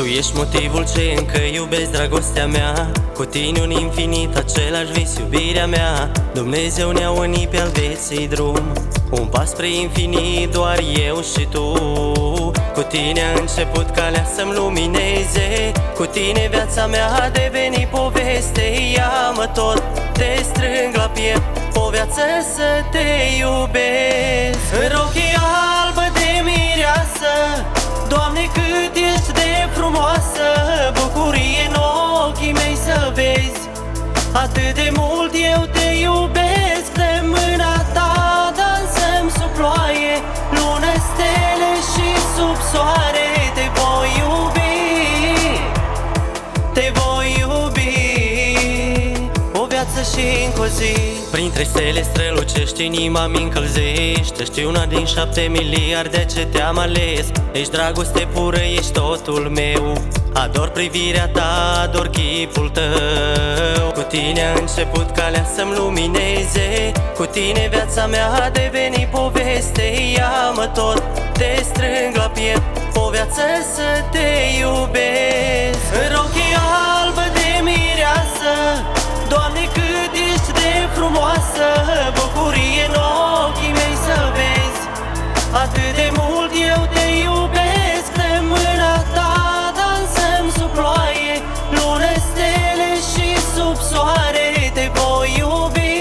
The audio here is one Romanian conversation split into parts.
Tu ești motivul ce încă iubesc, dragostea mea. Cu tine un infinit, același vis, iubirea mea. Dumnezeu ne-a unit pe al vieții drum, un pas spre infinit, doar eu și tu. Cu tine a început calea să-mi lumineze, cu tine viața mea a devenit poveste. Ia-mă tot, te strâng la piept, o viață să te iubesc. Rochia albă de mireasă, Doamne, cât ești de frumoasă, bucurie în ochii mei să vezi. Atât de mult eu te iubesc, de mâna ta dansăm sub ploaie, lună, stele și sub soare. Te voi iubi, te voi iubi, o viață și încă o zi. Printre stele strălucești, inima-mi încălzești. Ești una din 7 miliarde ce te-am ales. Ești dragoste pură, ești totul meu. Ador privirea ta, ador chipul tău. Cu tine a început calea să-mi lumineze, cu tine viața mea a devenit poveste. Ia-mă tot, te strâng la piept, o viață să te iubesc. Rochia albă de mireasă, Doamne, cât ești de frumoasă, bucurie în ochii mei să vezi. Atât de mult eu te iubesc, de mâna ta dansăm sub ploaie, lună, stele și sub soare. Te voi iubi,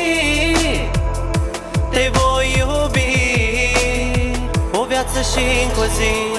te voi iubi, o viață și încă o zi.